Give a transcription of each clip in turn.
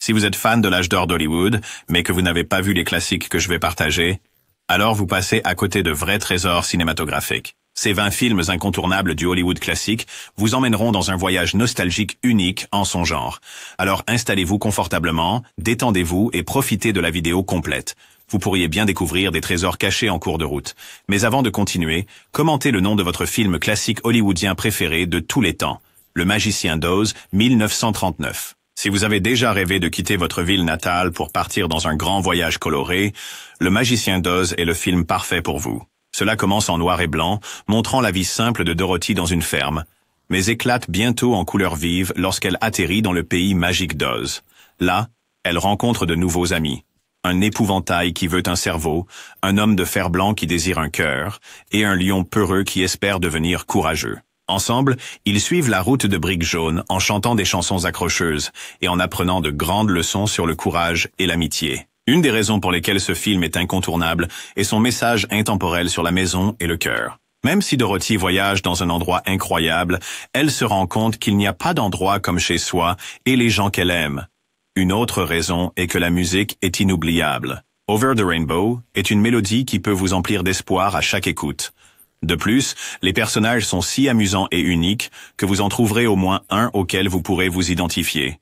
Si vous êtes fan de l'âge d'or d'Hollywood, mais que vous n'avez pas vu les classiques que je vais partager, alors vous passez à côté de vrais trésors cinématographiques. Ces 20 films incontournables du Hollywood classique vous emmèneront dans un voyage nostalgique unique en son genre. Alors installez-vous confortablement, détendez-vous et profitez de la vidéo complète. Vous pourriez bien découvrir des trésors cachés en cours de route. Mais avant de continuer, commentez le nom de votre film classique hollywoodien préféré de tous les temps, Le Magicien d'Oz, 1939. Si vous avez déjà rêvé de quitter votre ville natale pour partir dans un grand voyage coloré, Le Magicien d'Oz est le film parfait pour vous. Cela commence en noir et blanc, montrant la vie simple de Dorothy dans une ferme, mais éclate bientôt en couleurs vives lorsqu'elle atterrit dans le pays magique d'Oz. Là, elle rencontre de nouveaux amis. Un épouvantail qui veut un cerveau, un homme de fer blanc qui désire un cœur, et un lion peureux qui espère devenir courageux. Ensemble, ils suivent la route de briques jaunes en chantant des chansons accrocheuses et en apprenant de grandes leçons sur le courage et l'amitié. Une des raisons pour lesquelles ce film est incontournable est son message intemporel sur la maison et le cœur. Même si Dorothy voyage dans un endroit incroyable, elle se rend compte qu'il n'y a pas d'endroit comme chez soi et les gens qu'elle aime. Une autre raison est que la musique est inoubliable. Over the Rainbow est une mélodie qui peut vous emplir d'espoir à chaque écoute. De plus, les personnages sont si amusants et uniques que vous en trouverez au moins un auquel vous pourrez vous identifier.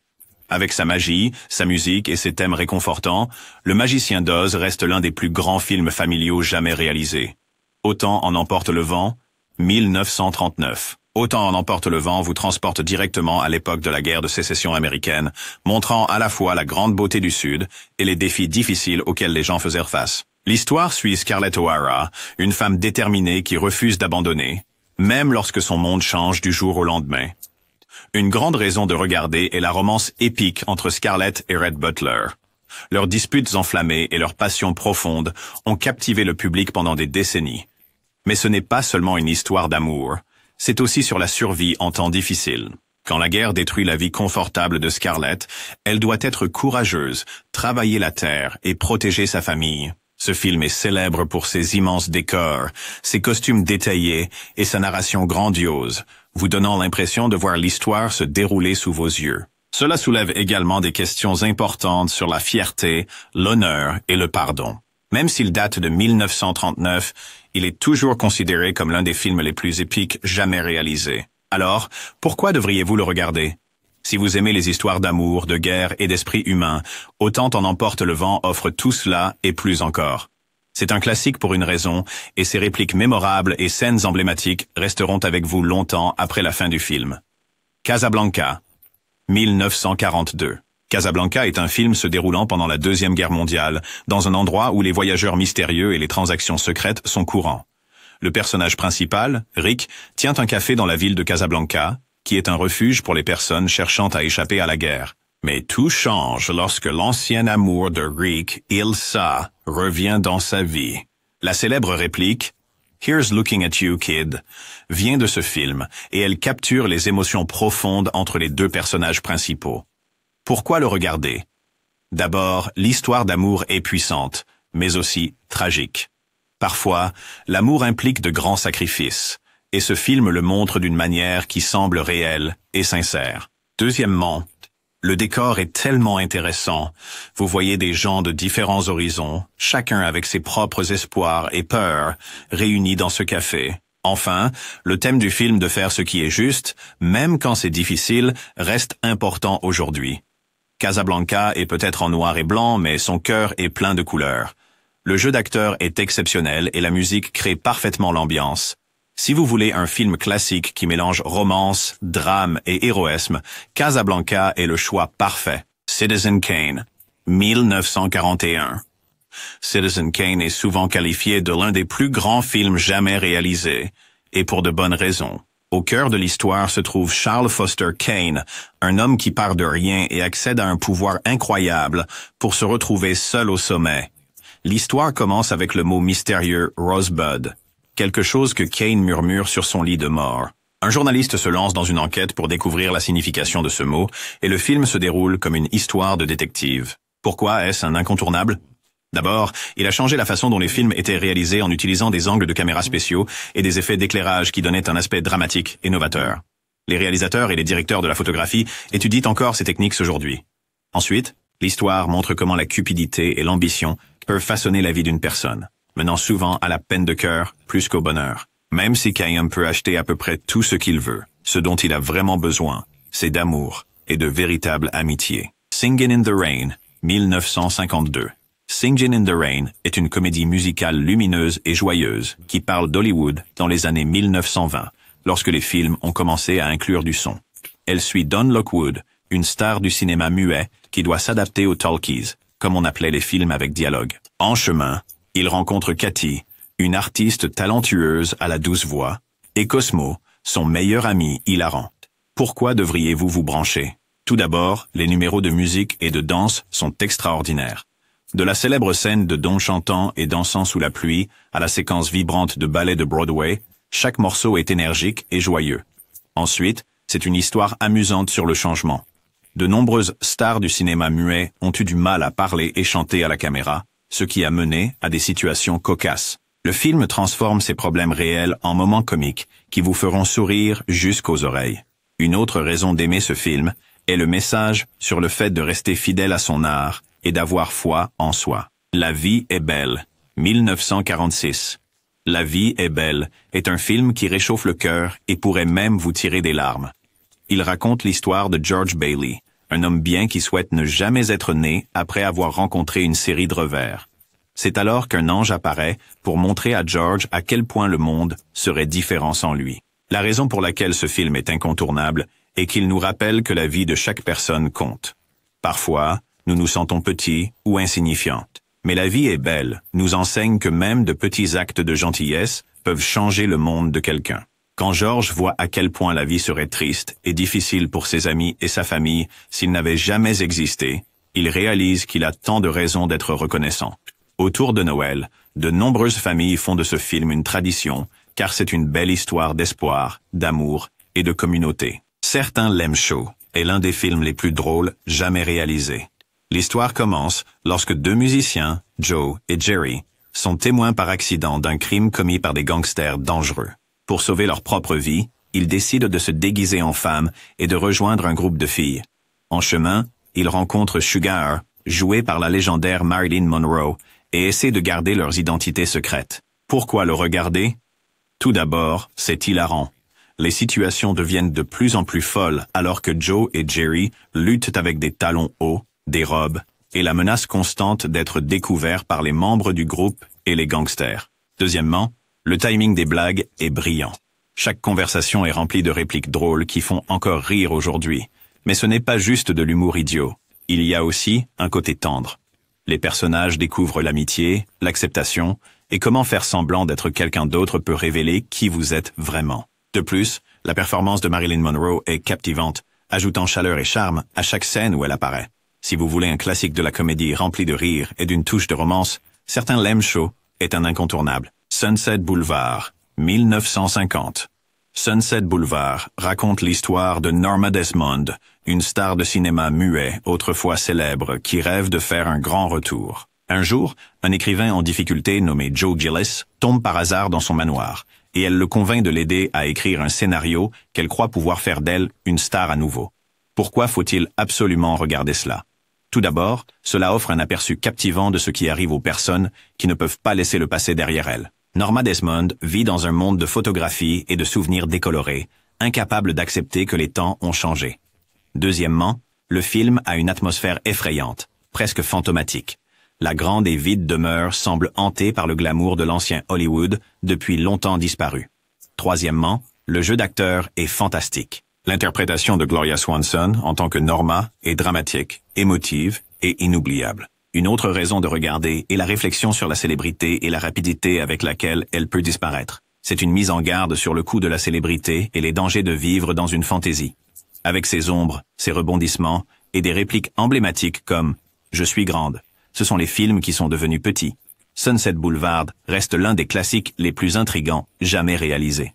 Avec sa magie, sa musique et ses thèmes réconfortants, Le Magicien d'Oz reste l'un des plus grands films familiaux jamais réalisés. Autant en emporte le vent, 1939. Autant en emporte le vent vous transporte directement à l'époque de la guerre de sécession américaine, montrant à la fois la grande beauté du Sud et les défis difficiles auxquels les gens faisaient face. L'histoire suit Scarlett O'Hara, une femme déterminée qui refuse d'abandonner, même lorsque son monde change du jour au lendemain. Une grande raison de regarder est la romance épique entre Scarlett et Red Butler. Leurs disputes enflammées et leur passion profonde ont captivé le public pendant des décennies. Mais ce n'est pas seulement une histoire d'amour, c'est aussi sur la survie en temps difficiles. Quand la guerre détruit la vie confortable de Scarlett, elle doit être courageuse, travailler la terre et protéger sa famille. Ce film est célèbre pour ses immenses décors, ses costumes détaillés et sa narration grandiose, vous donnant l'impression de voir l'histoire se dérouler sous vos yeux. Cela soulève également des questions importantes sur la fierté, l'honneur et le pardon. Même s'il date de 1939, il est toujours considéré comme l'un des films les plus épiques jamais réalisés. Alors, pourquoi devriez-vous le regarder? Si vous aimez les histoires d'amour, de guerre et d'esprit humain, Autant en emporte le vent offre tout cela et plus encore. C'est un classique pour une raison, et ses répliques mémorables et scènes emblématiques resteront avec vous longtemps après la fin du film. Casablanca, 1942. Casablanca est un film se déroulant pendant la Deuxième Guerre mondiale, dans un endroit où les voyageurs mystérieux et les transactions secrètes sont courants. Le personnage principal, Rick, tient un café dans la ville de Casablanca, qui est un refuge pour les personnes cherchant à échapper à la guerre. Mais tout change lorsque l'ancien amour de Rick, Ilsa, revient dans sa vie. La célèbre réplique « Here's looking at you, kid » vient de ce film, et elle capture les émotions profondes entre les deux personnages principaux. Pourquoi le regarder? D'abord, l'histoire d'amour est puissante, mais aussi tragique. Parfois, l'amour implique de grands sacrifices, et ce film le montre d'une manière qui semble réelle et sincère. Deuxièmement, le décor est tellement intéressant. Vous voyez des gens de différents horizons, chacun avec ses propres espoirs et peurs, réunis dans ce café. Enfin, le thème du film de faire ce qui est juste, même quand c'est difficile, reste important aujourd'hui. Casablanca est peut-être en noir et blanc, mais son cœur est plein de couleurs. Le jeu d'acteur est exceptionnel et la musique crée parfaitement l'ambiance. Si vous voulez un film classique qui mélange romance, drame et héroïsme, Casablanca est le choix parfait. Citizen Kane, 1941. Citizen Kane est souvent qualifié de l'un des plus grands films jamais réalisés, et pour de bonnes raisons. Au cœur de l'histoire se trouve Charles Foster Kane, un homme qui part de rien et accède à un pouvoir incroyable pour se retrouver seul au sommet. L'histoire commence avec le mot mystérieux Rosebud, quelque chose que Kane murmure sur son lit de mort. Un journaliste se lance dans une enquête pour découvrir la signification de ce mot, et le film se déroule comme une histoire de détective. Pourquoi est-ce un incontournable? D'abord, il a changé la façon dont les films étaient réalisés en utilisant des angles de caméra spéciaux et des effets d'éclairage qui donnaient un aspect dramatique et novateur. Les réalisateurs et les directeurs de la photographie étudient encore ces techniques aujourd'hui. Ensuite, L'histoire montre comment la cupidité et l'ambition peuvent façonner la vie d'une personne, menant souvent à la peine de cœur plus qu'au bonheur. Même si Kayum peut acheter à peu près tout ce qu'il veut, ce dont il a vraiment besoin, c'est d'amour et de véritable amitié. Singin' in the Rain, 1952. Singin' in the Rain est une comédie musicale lumineuse et joyeuse qui parle d'Hollywood dans les années 1920, lorsque les films ont commencé à inclure du son. Elle suit Don Lockwood, une star du cinéma muet qui doit s'adapter aux talkies, comme on appelait les films avec dialogue. En chemin, il rencontre Cathy, une artiste talentueuse à la douce voix, et Cosmo, son meilleur ami hilarant. Pourquoi devriez-vous vous brancher? Tout d'abord, les numéros de musique et de danse sont extraordinaires. De la célèbre scène de Don chantant et dansant sous la pluie à la séquence vibrante de ballet de Broadway, chaque morceau est énergique et joyeux. Ensuite, c'est une histoire amusante sur le changement. De nombreuses stars du cinéma muet ont eu du mal à parler et chanter à la caméra, ce qui a mené à des situations cocasses. Le film transforme ces problèmes réels en moments comiques qui vous feront sourire jusqu'aux oreilles. Une autre raison d'aimer ce film est le message sur le fait de rester fidèle à son art et d'avoir foi en soi. La vie est belle, 1946. La vie est belle est un film qui réchauffe le cœur et pourrait même vous tirer des larmes. Il raconte l'histoire de George Bailey, un homme bien qui souhaite ne jamais être né après avoir rencontré une série de revers. C'est alors qu'un ange apparaît pour montrer à George à quel point le monde serait différent sans lui. La raison pour laquelle ce film est incontournable est qu'il nous rappelle que la vie de chaque personne compte. Parfois, nous nous sentons petits ou insignifiantes. Mais la vie est belle, nous enseigne que même de petits actes de gentillesse peuvent changer le monde de quelqu'un. Quand George voit à quel point la vie serait triste et difficile pour ses amis et sa famille s'il n'avait jamais existé, il réalise qu'il a tant de raisons d'être reconnaissant. Autour de Noël, de nombreuses familles font de ce film une tradition, car c'est une belle histoire d'espoir, d'amour et de communauté. Certains l'aiment chaud, est l'un des films les plus drôles jamais réalisés. L'histoire commence lorsque deux musiciens, Joe et Jerry, sont témoins par accident d'un crime commis par des gangsters dangereux. Pour sauver leur propre vie, ils décident de se déguiser en femmes et de rejoindre un groupe de filles. En chemin, ils rencontrent Sugar, joué par la légendaire Marilyn Monroe, et essaient de garder leurs identités secrètes. Pourquoi le regarder? Tout d'abord, c'est hilarant. Les situations deviennent de plus en plus folles alors que Joe et Jerry luttent avec des talons hauts, des robes, et la menace constante d'être découverts par les membres du groupe et les gangsters. Deuxièmement, le timing des blagues est brillant. Chaque conversation est remplie de répliques drôles qui font encore rire aujourd'hui. Mais ce n'est pas juste de l'humour idiot. Il y a aussi un côté tendre. Les personnages découvrent l'amitié, l'acceptation, et comment faire semblant d'être quelqu'un d'autre peut révéler qui vous êtes vraiment. De plus, la performance de Marilyn Monroe est captivante, ajoutant chaleur et charme à chaque scène où elle apparaît. Si vous voulez un classique de la comédie rempli de rire et d'une touche de romance, certains l'aiment chaud est un incontournable. Sunset Boulevard, 1950. Sunset Boulevard raconte l'histoire de Norma Desmond, une star de cinéma muet, autrefois célèbre, qui rêve de faire un grand retour. Un jour, un écrivain en difficulté nommé Joe Gillis tombe par hasard dans son manoir, et elle le convainc de l'aider à écrire un scénario qu'elle croit pouvoir faire d'elle une star à nouveau. Pourquoi faut-il absolument regarder cela? Tout d'abord, cela offre un aperçu captivant de ce qui arrive aux personnes qui ne peuvent pas laisser le passé derrière elles. Norma Desmond vit dans un monde de photographie et de souvenirs décolorés, incapable d'accepter que les temps ont changé. Deuxièmement, le film a une atmosphère effrayante, presque fantomatique. La grande et vide demeure semble hantée par le glamour de l'ancien Hollywood, depuis longtemps disparu. Troisièmement, le jeu d'acteur est fantastique. L'interprétation de Gloria Swanson en tant que Norma est dramatique, émotive et inoubliable. Une autre raison de regarder est la réflexion sur la célébrité et la rapidité avec laquelle elle peut disparaître. C'est une mise en garde sur le coût de la célébrité et les dangers de vivre dans une fantaisie. Avec ses ombres, ses rebondissements et des répliques emblématiques comme « Je suis grande », ce sont les films qui sont devenus petits. Sunset Boulevard reste l'un des classiques les plus intrigants jamais réalisés.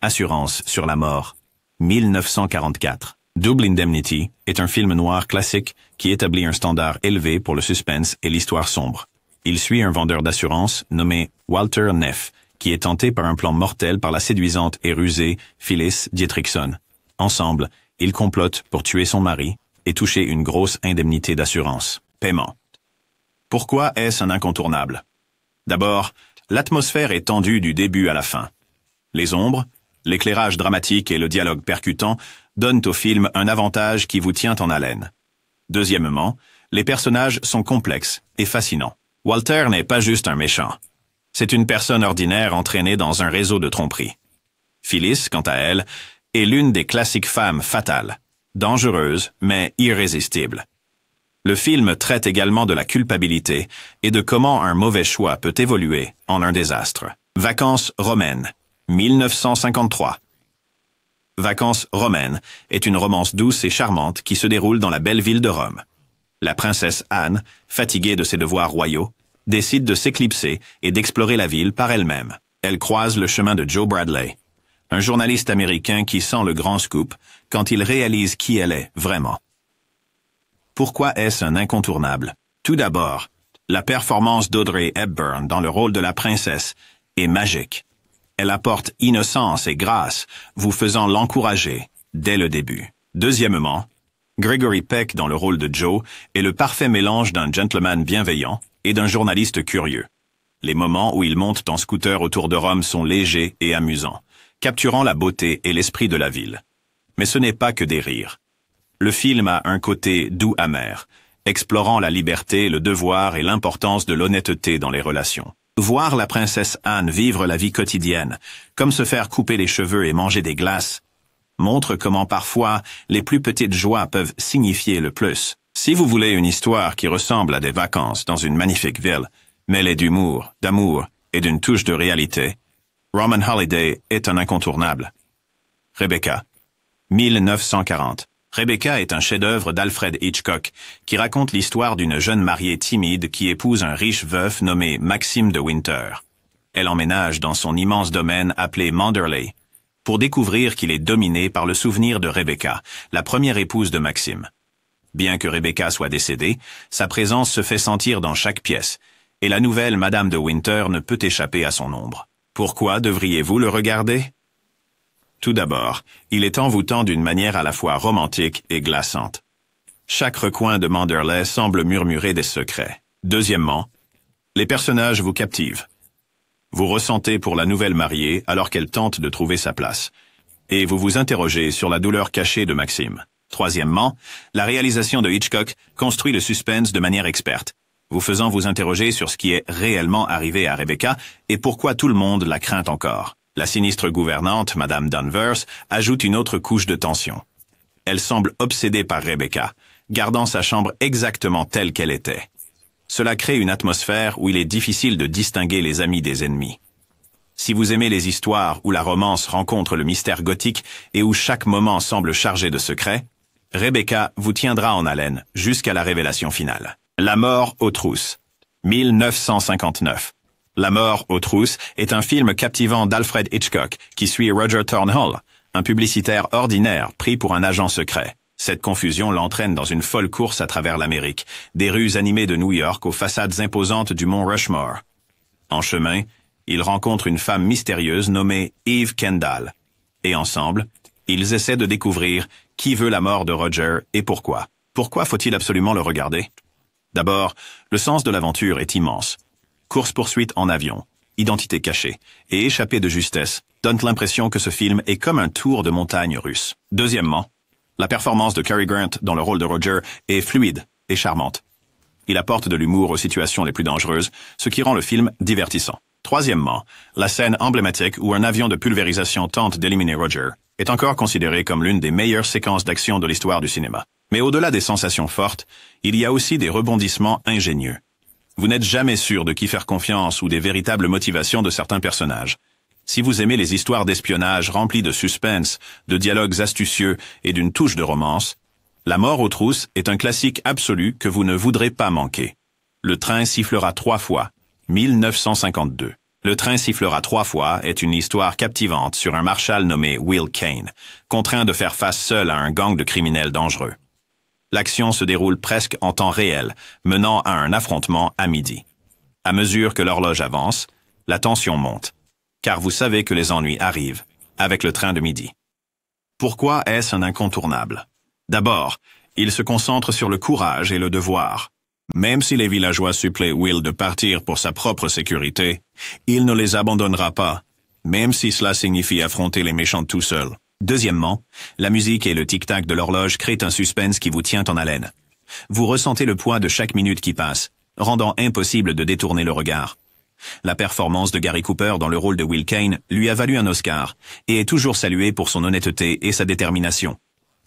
Assurance sur la mort, 1944. Double Indemnity est un film noir classique qui établit un standard élevé pour le suspense et l'histoire sombre. Il suit un vendeur d'assurance nommé Walter Neff, qui est tenté par un plan mortel par la séduisante et rusée Phyllis Dietrichson. Ensemble, ils complotent pour tuer son mari et toucher une grosse indemnité d'assurance. paiement. Pourquoi est-ce un incontournable? D'abord, l'atmosphère est tendue du début à la fin. Les ombres, l'éclairage dramatique et le dialogue percutant donnent au film un avantage qui vous tient en haleine. Deuxièmement, les personnages sont complexes et fascinants. Walter n'est pas juste un méchant. C'est une personne ordinaire entraînée dans un réseau de tromperie. Phyllis, quant à elle, est l'une des classiques femmes fatales, dangereuses mais irrésistibles. Le film traite également de la culpabilité et de comment un mauvais choix peut évoluer en un désastre. Vacances romaines, 1953. Vacances romaines est une romance douce et charmante qui se déroule dans la belle ville de Rome. La princesse Anne, fatiguée de ses devoirs royaux, décide de s'éclipser et d'explorer la ville par elle-même. Elle croise le chemin de Joe Bradley, un journaliste américain qui sent le grand scoop quand il réalise qui elle est vraiment. Pourquoi est-ce un incontournable? Tout d'abord, la performance d'Audrey Hepburn dans le rôle de la princesse est magique. Elle apporte innocence et grâce, vous faisant l'encourager dès le début. Deuxièmement, Gregory Peck dans le rôle de Joe est le parfait mélange d'un gentleman bienveillant et d'un journaliste curieux. Les moments où ils montent en scooter autour de Rome sont légers et amusants, capturant la beauté et l'esprit de la ville. Mais ce n'est pas que des rires. Le film a un côté doux amer, explorant la liberté, le devoir et l'importance de l'honnêteté dans les relations. Voir la princesse Anne vivre la vie quotidienne, comme se faire couper les cheveux et manger des glaces, montre comment parfois les plus petites joies peuvent signifier le plus. Si vous voulez une histoire qui ressemble à des vacances dans une magnifique ville, mêlée d'humour, d'amour et d'une touche de réalité, Roman Holiday est un incontournable. Rebecca, 1940. Rebecca est un chef-d'œuvre d'Alfred Hitchcock qui raconte l'histoire d'une jeune mariée timide qui épouse un riche veuf nommé Maxime de Winter. Elle emménage dans son immense domaine appelé Manderley pour découvrir qu'il est dominé par le souvenir de Rebecca, la première épouse de Maxime. Bien que Rebecca soit décédée, sa présence se fait sentir dans chaque pièce, et la nouvelle Madame de Winter ne peut échapper à son ombre. Pourquoi devriez-vous le regarder? Tout d'abord, il est envoûtant d'une manière à la fois romantique et glaçante. Chaque recoin de Manderley semble murmurer des secrets. Deuxièmement, les personnages vous captivent. Vous ressentez pour la nouvelle mariée alors qu'elle tente de trouver sa place. Et vous vous interrogez sur la douleur cachée de Maxime. Troisièmement, la réalisation de Hitchcock construit le suspense de manière experte, vous faisant vous interroger sur ce qui est réellement arrivé à Rebecca et pourquoi tout le monde la craint encore. La sinistre gouvernante, Madame Danvers, ajoute une autre couche de tension. Elle semble obsédée par Rebecca, gardant sa chambre exactement telle qu'elle était. Cela crée une atmosphère où il est difficile de distinguer les amis des ennemis. Si vous aimez les histoires où la romance rencontre le mystère gothique et où chaque moment semble chargé de secrets, Rebecca vous tiendra en haleine jusqu'à la révélation finale. La mort aux trousses, 1959. La mort aux trousses est un film captivant d'Alfred Hitchcock qui suit Roger Thornhill, un publicitaire ordinaire pris pour un agent secret. Cette confusion l'entraîne dans une folle course à travers l'Amérique, des rues animées de New York aux façades imposantes du mont Rushmore. En chemin, il rencontre une femme mystérieuse nommée Eve Kendall. Et ensemble, ils essaient de découvrir qui veut la mort de Roger et pourquoi. Pourquoi faut-il absolument le regarder? D'abord, le sens de l'aventure est immense. Course-poursuite en avion, identité cachée et échappée de justesse donnent l'impression que ce film est comme un tour de montagne russe. Deuxièmement, la performance de Cary Grant dans le rôle de Roger est fluide et charmante. Il apporte de l'humour aux situations les plus dangereuses, ce qui rend le film divertissant. Troisièmement, la scène emblématique où un avion de pulvérisation tente d'éliminer Roger est encore considérée comme l'une des meilleures séquences d'action de l'histoire du cinéma. Mais au-delà des sensations fortes, il y a aussi des rebondissements ingénieux. Vous n'êtes jamais sûr de qui faire confiance ou des véritables motivations de certains personnages. Si vous aimez les histoires d'espionnage remplies de suspense, de dialogues astucieux et d'une touche de romance, La mort aux trousses est un classique absolu que vous ne voudrez pas manquer. Le train sifflera 3 fois, 1952. Le train sifflera 3 fois est une histoire captivante sur un marshal nommé Will Kane, contraint de faire face seul à un gang de criminels dangereux. L'action se déroule presque en temps réel, menant à un affrontement à midi. À mesure que l'horloge avance, la tension monte, car vous savez que les ennuis arrivent, avec le train de midi. Pourquoi est-ce un incontournable? D'abord, il se concentre sur le courage et le devoir. Même si les villageois supplient Will de partir pour sa propre sécurité, il ne les abandonnera pas, même si cela signifie affronter les méchants tout seul. Deuxièmement, la musique et le tic-tac de l'horloge créent un suspense qui vous tient en haleine. Vous ressentez le poids de chaque minute qui passe, rendant impossible de détourner le regard. La performance de Gary Cooper dans le rôle de Will Kane lui a valu un Oscar, et est toujours salué pour son honnêteté et sa détermination.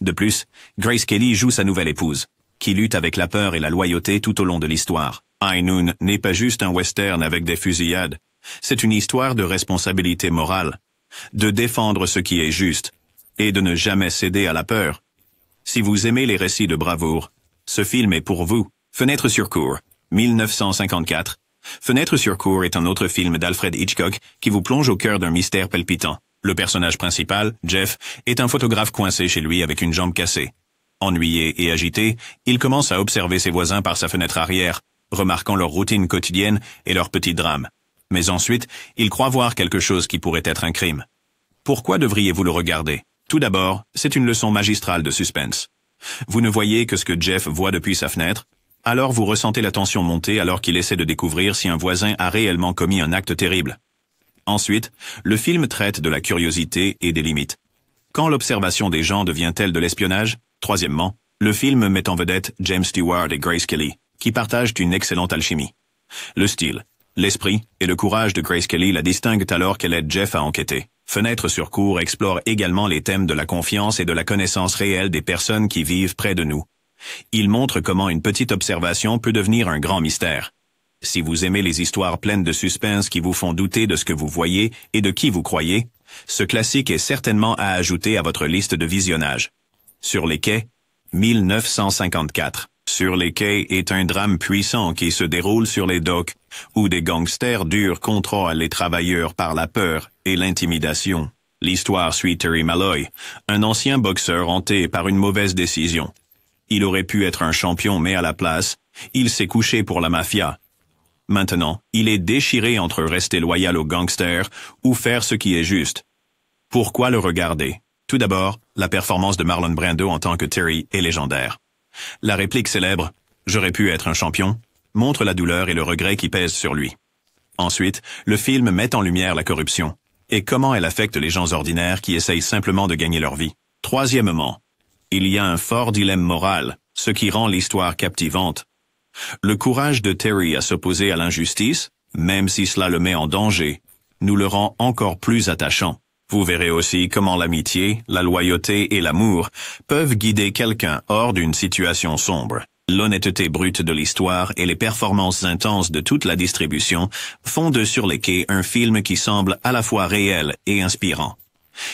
De plus, Grace Kelly joue sa nouvelle épouse, qui lutte avec la peur et la loyauté tout au long de l'histoire. High Noon n'est pas juste un western avec des fusillades. C'est une histoire de responsabilité morale, de défendre ce qui est juste, et de ne jamais céder à la peur. Si vous aimez les récits de bravoure, ce film est pour vous. Fenêtre sur cour, 1954. Fenêtre sur cour est un autre film d'Alfred Hitchcock qui vous plonge au cœur d'un mystère palpitant. Le personnage principal, Jeff, est un photographe coincé chez lui avec une jambe cassée. Ennuyé et agité, il commence à observer ses voisins par sa fenêtre arrière, remarquant leur routine quotidienne et leurs petits drames. Mais ensuite, il croit voir quelque chose qui pourrait être un crime. Pourquoi devriez-vous le regarder? Tout d'abord, c'est une leçon magistrale de suspense. Vous ne voyez que ce que Jeff voit depuis sa fenêtre, alors vous ressentez la tension monter alors qu'il essaie de découvrir si un voisin a réellement commis un acte terrible. Ensuite, le film traite de la curiosité et des limites. Quand l'observation des gens devient-elle de l'espionnage? Troisièmement, le film met en vedette James Stewart et Grace Kelly, qui partagent une excellente alchimie. Le style, l'esprit et le courage de Grace Kelly la distinguent alors qu'elle aide Jeff à enquêter. Fenêtre sur cour explore également les thèmes de la confiance et de la connaissance réelle des personnes qui vivent près de nous. Il montre comment une petite observation peut devenir un grand mystère. Si vous aimez les histoires pleines de suspense qui vous font douter de ce que vous voyez et de qui vous croyez, ce classique est certainement à ajouter à votre liste de visionnage. Sur les quais, 1954. Sur les quais est un drame puissant qui se déroule sur les docks, où des gangsters durs contrôlent les travailleurs par la peur et l'intimidation. L'histoire suit Terry Malloy, un ancien boxeur hanté par une mauvaise décision. Il aurait pu être un champion, mais à la place, il s'est couché pour la mafia. Maintenant, il est déchiré entre rester loyal aux gangsters ou faire ce qui est juste. Pourquoi le regarder? Tout d'abord, la performance de Marlon Brando en tant que Terry est légendaire. La réplique célèbre « J'aurais pu être un champion » montre la douleur et le regret qui pèsent sur lui. Ensuite, le film met en lumière la corruption et comment elle affecte les gens ordinaires qui essayent simplement de gagner leur vie. Troisièmement, il y a un fort dilemme moral, ce qui rend l'histoire captivante. Le courage de Terry à s'opposer à l'injustice, même si cela le met en danger, nous le rend encore plus attachant. Vous verrez aussi comment l'amitié, la loyauté et l'amour peuvent guider quelqu'un hors d'une situation sombre. L'honnêteté brute de l'histoire et les performances intenses de toute la distribution font de Sur les quais un film qui semble à la fois réel et inspirant.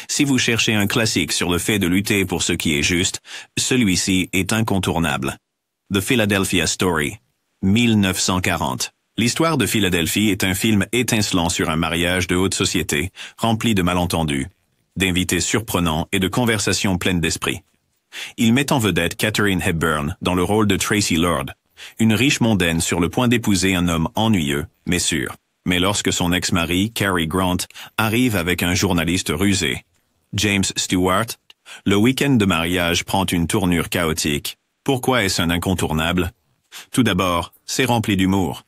Si vous cherchez un classique sur le fait de lutter pour ce qui est juste, celui-ci est incontournable. The Philadelphia Story, 1940. L'histoire de Philadelphie est un film étincelant sur un mariage de haute société, rempli de malentendus, d'invités surprenants et de conversations pleines d'esprit. Il met en vedette Katharine Hepburn dans le rôle de Tracy Lord, une riche mondaine sur le point d'épouser un homme ennuyeux, mais sûr. Mais lorsque son ex-mari, Cary Grant, arrive avec un journaliste rusé, James Stewart, le week-end de mariage prend une tournure chaotique. Pourquoi est-ce un incontournable? Tout d'abord, c'est rempli d'humour.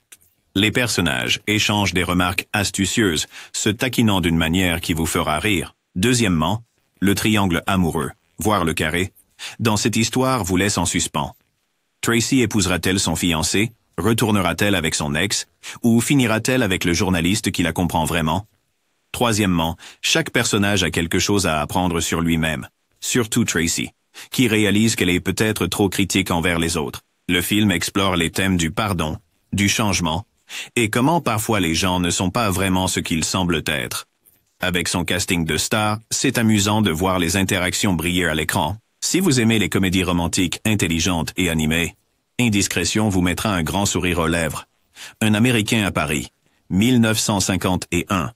Les personnages échangent des remarques astucieuses, se taquinant d'une manière qui vous fera rire. Deuxièmement, le triangle amoureux, voire le carré, dans cette histoire vous laisse en suspens. Tracy épousera-t-elle son fiancé? Retournera-t-elle avec son ex? Ou finira-t-elle avec le journaliste qui la comprend vraiment? Troisièmement, chaque personnage a quelque chose à apprendre sur lui-même, surtout Tracy, qui réalise qu'elle est peut-être trop critique envers les autres. Le film explore les thèmes du pardon, du changement, et comment parfois les gens ne sont pas vraiment ce qu'ils semblent être. Avec son casting de stars, c'est amusant de voir les interactions briller à l'écran. Si vous aimez les comédies romantiques intelligentes et animées, Indiscrétion vous mettra un grand sourire aux lèvres. Un Américain à Paris, 1951.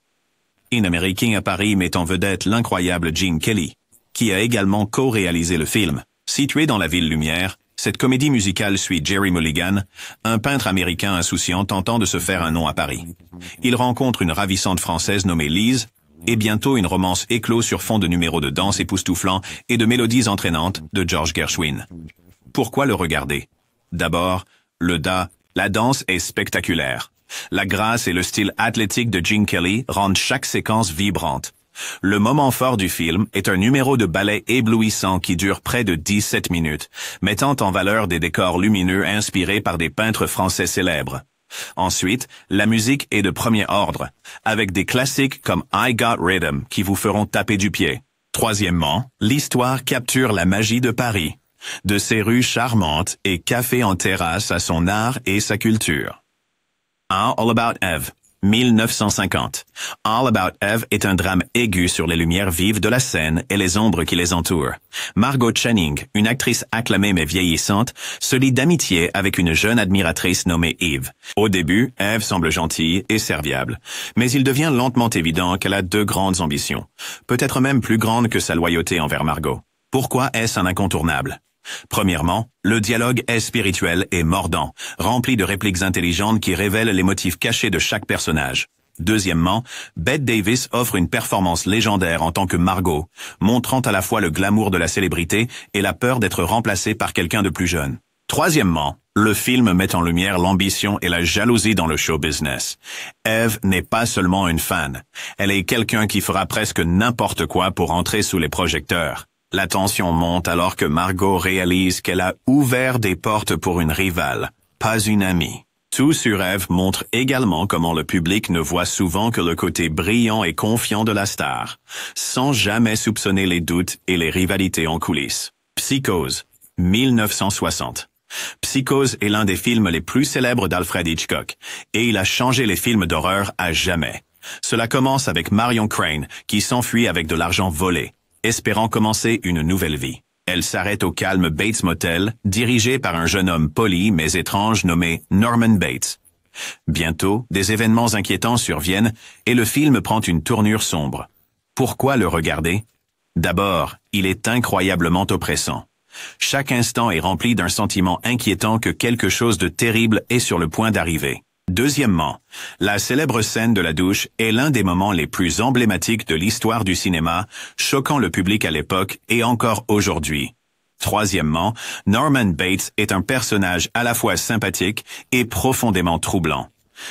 Un Américain à Paris met en vedette l'incroyable Gene Kelly, qui a également co-réalisé le film. Situé dans la ville lumière, cette comédie musicale suit Jerry Mulligan, un peintre américain insouciant tentant de se faire un nom à Paris. Il rencontre une ravissante Française nommée Lise, et bientôt une romance éclot sur fond de numéros de danse époustouflants et de mélodies entraînantes de George Gershwin. Pourquoi le regarder? D'abord, La danse est spectaculaire. La grâce et le style athlétique de Gene Kelly rendent chaque séquence vibrante. Le moment fort du film est un numéro de ballet éblouissant qui dure près de 17 minutes, mettant en valeur des décors lumineux inspirés par des peintres français célèbres. Ensuite, la musique est de premier ordre, avec des classiques comme I Got Rhythm qui vous feront taper du pied. Troisièmement, l'histoire capture la magie de Paris, de ses rues charmantes et cafés en terrasse à son art et sa culture. All About Eve, 1950. All About Eve est un drame aigu sur les lumières vives de la scène et les ombres qui les entourent. Margot Channing, une actrice acclamée mais vieillissante, se lie d'amitié avec une jeune admiratrice nommée Eve. Au début, Eve semble gentille et serviable, mais il devient lentement évident qu'elle a deux grandes ambitions, peut-être même plus grandes que sa loyauté envers Margot. Pourquoi est-ce un incontournable? Premièrement, le dialogue est spirituel et mordant, rempli de répliques intelligentes qui révèlent les motifs cachés de chaque personnage. Deuxièmement, Bette Davis offre une performance légendaire en tant que Margot, montrant à la fois le glamour de la célébrité et la peur d'être remplacée par quelqu'un de plus jeune. Troisièmement, le film met en lumière l'ambition et la jalousie dans le show business. Eve n'est pas seulement une fan, elle est quelqu'un qui fera presque n'importe quoi pour entrer sous les projecteurs. La tension monte alors que Margot réalise qu'elle a ouvert des portes pour une rivale, pas une amie. Tout sur Eve montre également comment le public ne voit souvent que le côté brillant et confiant de la star, sans jamais soupçonner les doutes et les rivalités en coulisses. Psychose, 1960. Psychose est l'un des films les plus célèbres d'Alfred Hitchcock, et il a changé les films d'horreur à jamais. Cela commence avec Marion Crane, qui s'enfuit avec de l'argent volé, espérant commencer une nouvelle vie. Elle s'arrête au calme Bates Motel, dirigé par un jeune homme poli mais étrange nommé Norman Bates. Bientôt, des événements inquiétants surviennent et le film prend une tournure sombre. Pourquoi le regarder? D'abord, il est incroyablement oppressant. Chaque instant est rempli d'un sentiment inquiétant que quelque chose de terrible est sur le point d'arriver. Deuxièmement, la célèbre scène de la douche est l'un des moments les plus emblématiques de l'histoire du cinéma, choquant le public à l'époque et encore aujourd'hui. Troisièmement, Norman Bates est un personnage à la fois sympathique et profondément troublant.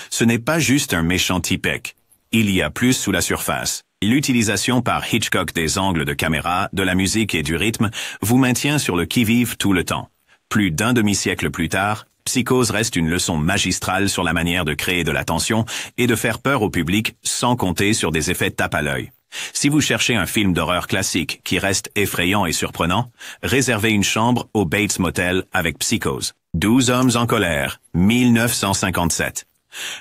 Ce n'est pas juste un méchant typec. Il y a plus sous la surface. L'utilisation par Hitchcock des angles de caméra, de la musique et du rythme vous maintient sur le qui-vive tout le temps. Plus d'un demi-siècle plus tard, Psychose reste une leçon magistrale sur la manière de créer de la tension et de faire peur au public sans compter sur des effets tape à l'œil. Si vous cherchez un film d'horreur classique qui reste effrayant et surprenant, réservez une chambre au Bates Motel avec Psychose. 12 hommes en colère, 1957.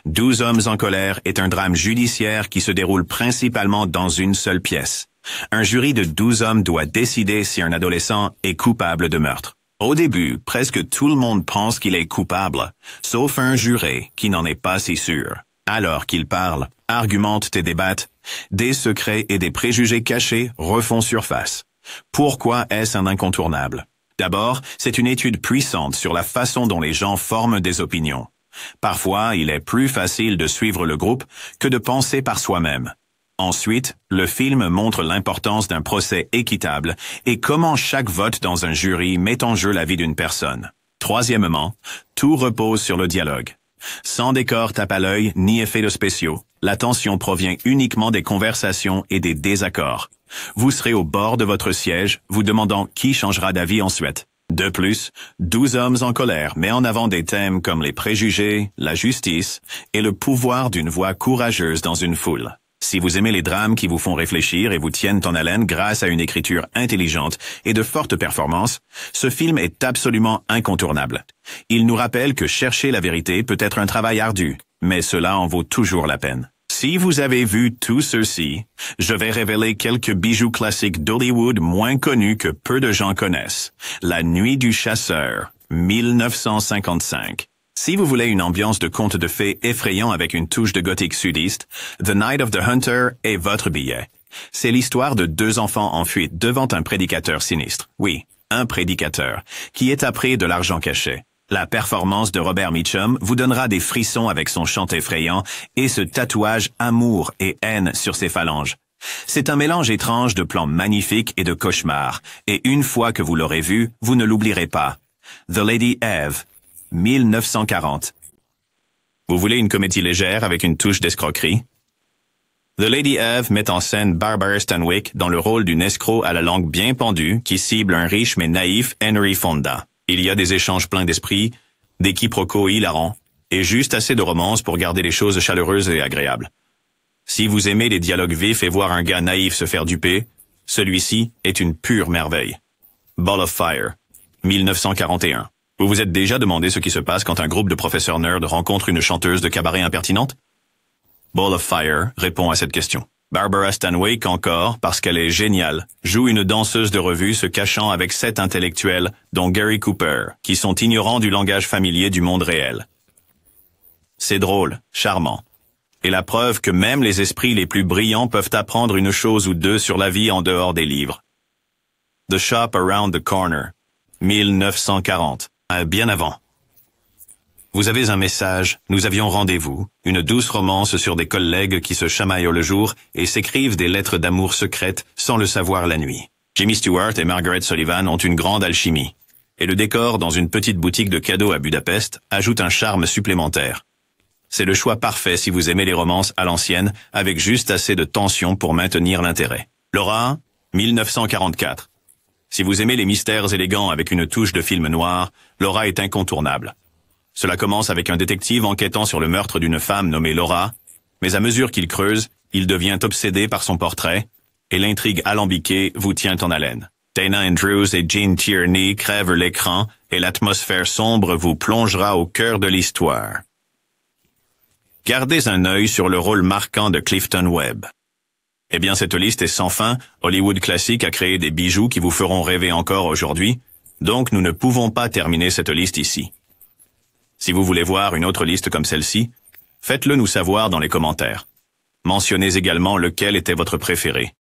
12 hommes en colère est un drame judiciaire qui se déroule principalement dans une seule pièce. Un jury de 12 hommes doit décider si un adolescent est coupable de meurtre. Au début, presque tout le monde pense qu'il est coupable, sauf un juré qui n'en est pas si sûr. Alors qu'ils parlent, argumentent et débattent, des secrets et des préjugés cachés refont surface. Pourquoi est-ce un incontournable? D'abord, c'est une étude puissante sur la façon dont les gens forment des opinions. Parfois, il est plus facile de suivre le groupe que de penser par soi-même. Ensuite, le film montre l'importance d'un procès équitable et comment chaque vote dans un jury met en jeu la vie d'une personne. Troisièmement, tout repose sur le dialogue. Sans décor tape à l'œil ni effets de spéciaux, la tension provient uniquement des conversations et des désaccords. Vous serez au bord de votre siège, vous demandant qui changera d'avis ensuite. De plus, 12 hommes en colère met en avant des thèmes comme les préjugés, la justice et le pouvoir d'une voix courageuse dans une foule. Si vous aimez les drames qui vous font réfléchir et vous tiennent en haleine grâce à une écriture intelligente et de fortes performances, ce film est absolument incontournable. Il nous rappelle que chercher la vérité peut être un travail ardu, mais cela en vaut toujours la peine. Si vous avez vu tout ceci, je vais révéler quelques bijoux classiques d'Hollywood moins connus que peu de gens connaissent. La Nuit du Chasseur, 1955. Si vous voulez une ambiance de conte de fées effrayant avec une touche de gothique sudiste, The Night of the Hunter est votre billet. C'est l'histoire de deux enfants en fuite devant un prédicateur sinistre. Oui, un prédicateur, qui est âpré de l'argent caché. La performance de Robert Mitchum vous donnera des frissons avec son chant effrayant et ce tatouage amour et haine sur ses phalanges. C'est un mélange étrange de plans magnifiques et de cauchemars, et une fois que vous l'aurez vu, vous ne l'oublierez pas. The Lady Eve, 1940. Vous voulez une comédie légère avec une touche d'escroquerie? The Lady Eve met en scène Barbara Stanwyck dans le rôle d'une escroc à la langue bien pendue qui cible un riche mais naïf Henry Fonda. Il y a des échanges pleins d'esprit, des quiproquos hilarants, et juste assez de romance pour garder les choses chaleureuses et agréables. Si vous aimez les dialogues vifs et voir un gars naïf se faire duper, celui-ci est une pure merveille. Ball of Fire, 1941. Vous vous êtes déjà demandé ce qui se passe quand un groupe de professeurs nerds rencontre une chanteuse de cabaret impertinente? Ball of Fire répond à cette question. Barbara Stanwyck, encore, parce qu'elle est géniale, joue une danseuse de revue se cachant avec 7 intellectuels, dont Gary Cooper, qui sont ignorants du langage familier du monde réel. C'est drôle, charmant. Et la preuve que même les esprits les plus brillants peuvent apprendre une chose ou deux sur la vie en dehors des livres. The Shop Around the Corner, 1940. Bien avant. Vous avez un message, nous avions rendez-vous, une douce romance sur des collègues qui se chamaillent le jour et s'écrivent des lettres d'amour secrètes sans le savoir la nuit. Jimmy Stewart et Margaret Sullivan ont une grande alchimie. Et le décor dans une petite boutique de cadeaux à Budapest ajoute un charme supplémentaire. C'est le choix parfait si vous aimez les romances à l'ancienne, avec juste assez de tension pour maintenir l'intérêt. Laura, 1944. Si vous aimez les mystères élégants avec une touche de film noir, Laura est incontournable. Cela commence avec un détective enquêtant sur le meurtre d'une femme nommée Laura, mais à mesure qu'il creuse, il devient obsédé par son portrait, et l'intrigue alambiquée vous tient en haleine. Dana Andrews et Gene Tierney crèvent l'écran, et l'atmosphère sombre vous plongera au cœur de l'histoire. Gardez un œil sur le rôle marquant de Clifton Webb. Eh bien, cette liste est sans fin. Hollywood classique a créé des bijoux qui vous feront rêver encore aujourd'hui, donc nous ne pouvons pas terminer cette liste ici. Si vous voulez voir une autre liste comme celle-ci, faites-le nous savoir dans les commentaires. Mentionnez également lequel était votre préféré.